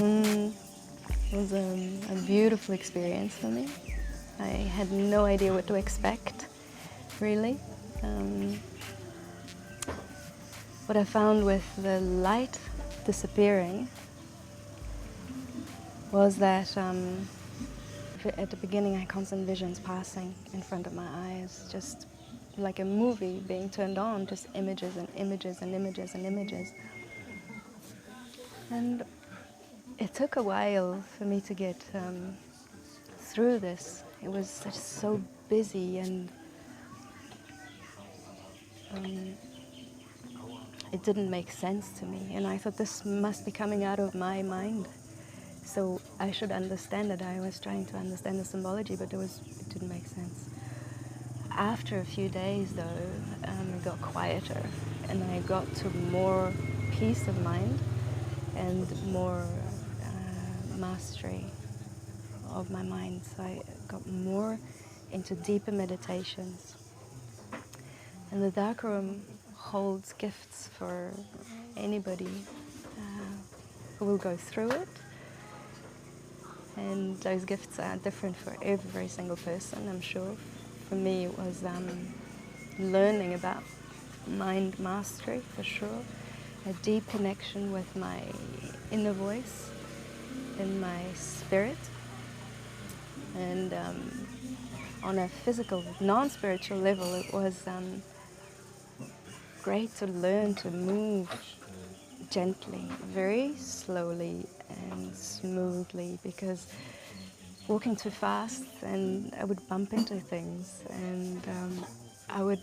It was a beautiful experience for me. I had no idea what to expect, really. What I found with the light disappearing was that at the beginning I had constant visions passing in front of my eyes, just like a movie being turned on, just images and images and images and images. And it took a while for me to get through this. It was just so busy, and it didn't make sense to me. And I thought, this must be coming out of my mind, so I should understand it. I was trying to understand the symbology, but it didn't make sense. After a few days, though, it got quieter, and I got to more peace of mind and more mastery of my mind. So I got more into deeper meditations. And the Darkroom holds gifts for anybody who will go through it. And those gifts are different for every single person, I'm sure. For me, it was learning about mind mastery, for sure. A deep connection with my inner voice and my spirit. And on a physical, non-spiritual level, it was great to learn to move gently, very slowly and smoothly, because walking too fast and I would bump into things, and I would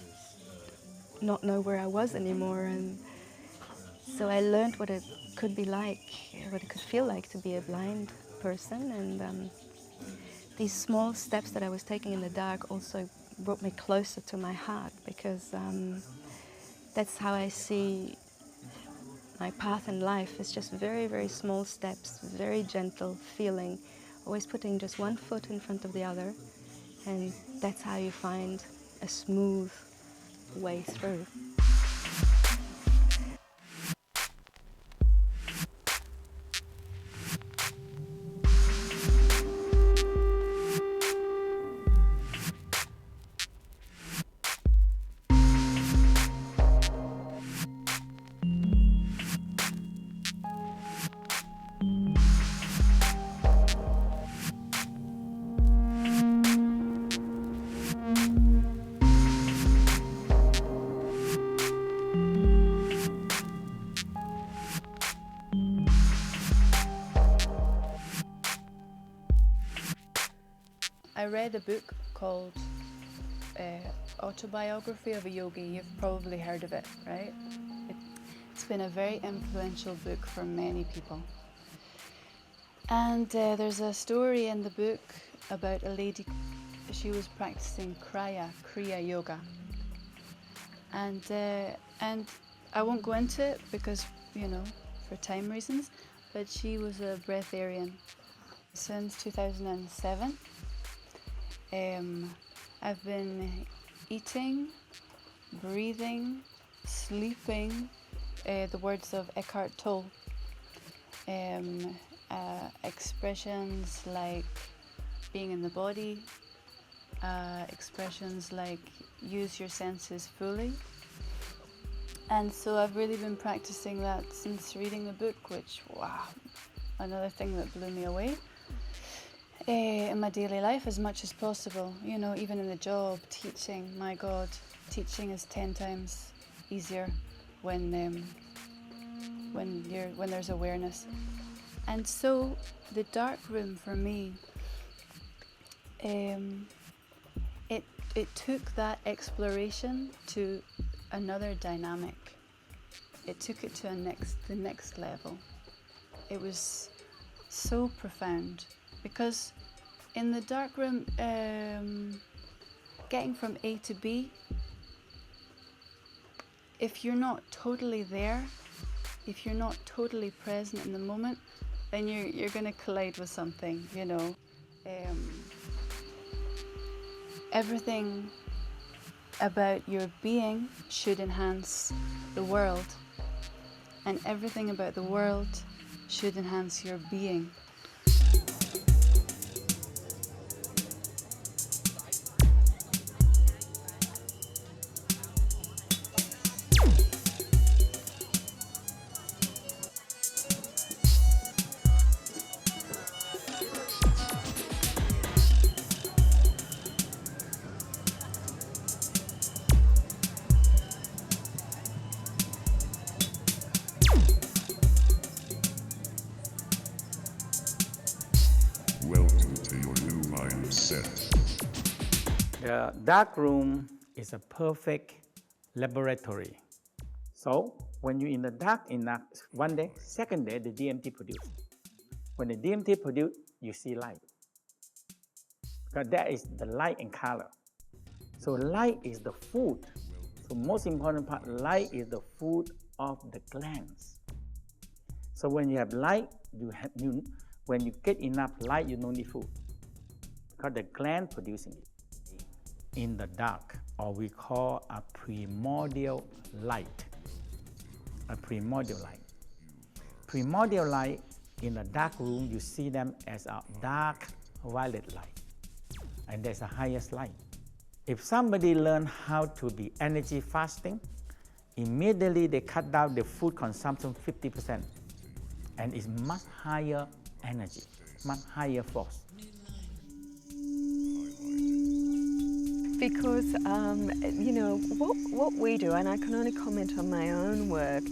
not know where I was anymore. And so I learned what it could be like, what it could feel like to be a blind person. And these small steps that I was taking in the dark also brought me closer to my heart, because that's how I see my path in life. It's just very, very small steps, very gentle feeling, always putting just one foot in front of the other, and that's how you find a smooth way through. I read a book called Autobiography of a Yogi. You've probably heard of it, right? It's been a very influential book for many people. And there's a story in the book about a lady. She was practicing Kriya Yoga. And I won't go into it because, for time reasons, but she was a breatharian since 2007. I've been eating, breathing, sleeping, the words of Eckhart Tolle. Expressions like being in the body, expressions like use your senses fully. And so I've really been practicing that since reading the book, which, wow, another thing that blew me away. In my daily life as much as possible, even in the job, teaching, my God, teaching is 10 times easier when there's awareness. And so the Darkroom for me, it took that exploration to another dynamic. It took it to the next level. It was so profound, because in the Darkroom, getting from A to B, if you're not totally there, if you're not totally present in the moment, then you're going to collide with something, Everything about your being should enhance the world, and everything about the world should enhance your being. Welcome to your new mindset. The darkroom is a perfect laboratory. So when you're in the dark enough, one day, second day, the DMT produced. When the DMT produced, you see light. Because that is the light and color. So light is the food. So most important part, light is the food of the glands. So when you have light, when you get enough light, you don't need food. Because the gland producing it. In the dark, or we call a primordial light. A primordial light. Primordial light, in the dark room, you see them as a dark violet light. And that's the highest light. If somebody learn how to be energy fasting, immediately they cut down the food consumption 50%. And it's much higher energy, much higher force. Because, you know, what we do, and I can only comment on my own work,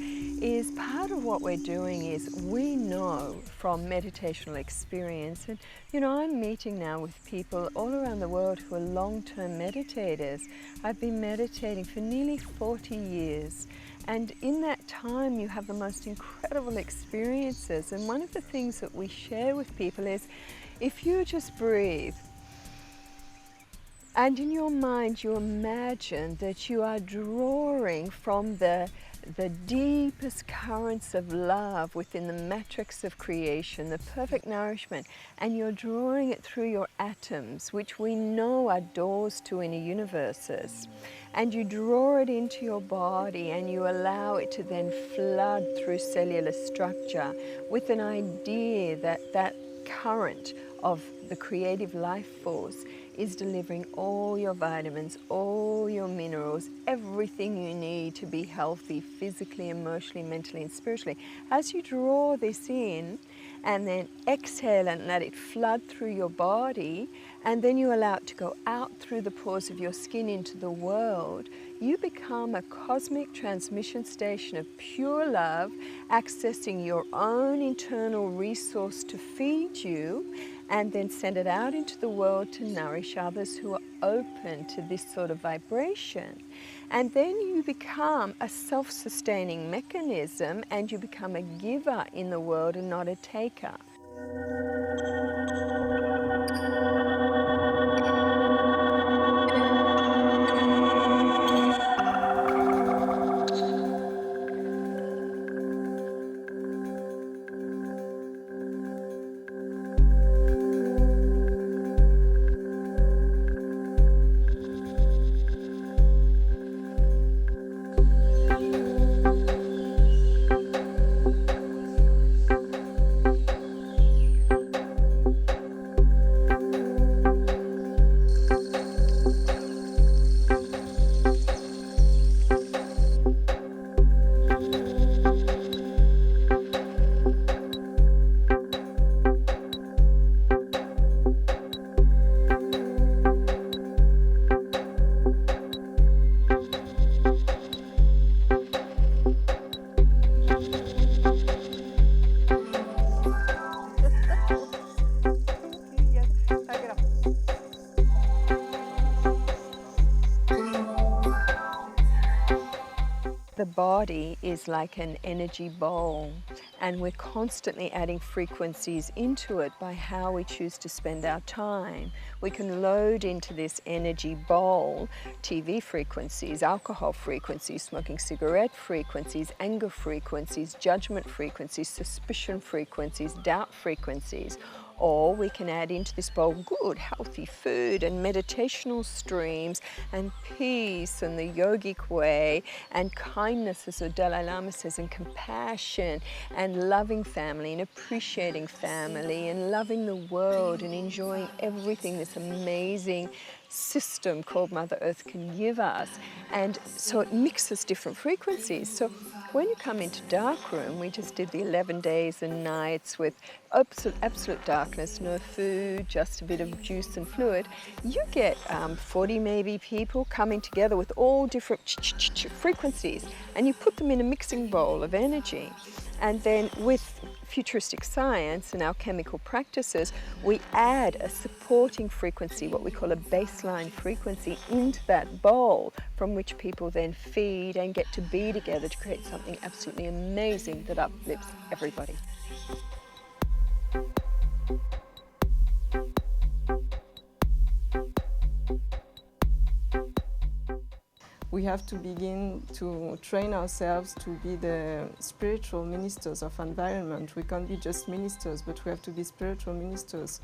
is part of what we're doing is we know from meditational experience, and, you know, I'm meeting now with people all around the world who are long-term meditators. I've been meditating for nearly 40 years. And in that time, you have the most incredible experiences. And one of the things that we share with people is, if you just breathe, and in your mind you imagine that you are drawing from the deepest currents of love within the matrix of creation, the perfect nourishment, and you're drawing it through your atoms, which we know are doors to inner universes. And you draw it into your body and you allow it to then flood through cellular structure with an idea that that current of the creative life force is delivering all your vitamins, all your minerals, everything you need to be healthy physically, emotionally, mentally, and spiritually. As you draw this in and then exhale and let it flood through your body, and then you allow it to go out through the pores of your skin into the world, you become a cosmic transmission station of pure love, accessing your own internal resource to feed you, and then send it out into the world to nourish others who are open to this sort of vibration. And then you become a self-sustaining mechanism, and you become a giver in the world and not a taker. The body is like an energy bowl, and we're constantly adding frequencies into it by how we choose to spend our time. We can load into this energy bowl TV frequencies, alcohol frequencies, smoking cigarette frequencies, anger frequencies, judgment frequencies, suspicion frequencies, doubt frequencies. Or we can add into this bowl good, healthy food and meditational streams and peace and the yogic way and kindness, as the Dalai Lama says, and compassion and loving family and appreciating family and loving the world and enjoying everything this amazing system called Mother Earth can give us. And so it mixes different frequencies. So when you come into Darkroom, we just did the 11 days and nights with absolute darkness, no food, just a bit of juice and fluid. You get 40 maybe people coming together with all different frequencies, and you put them in a mixing bowl of energy. And then with futuristic science and our chemical practices, we add a supporting frequency, what we call a baseline frequency, into that bowl, from which people then feed and get to be together to create something absolutely amazing that uplifts everybody. We have to begin to train ourselves to be the spiritual ministers of environment. We can't be just ministers, but we have to be spiritual ministers.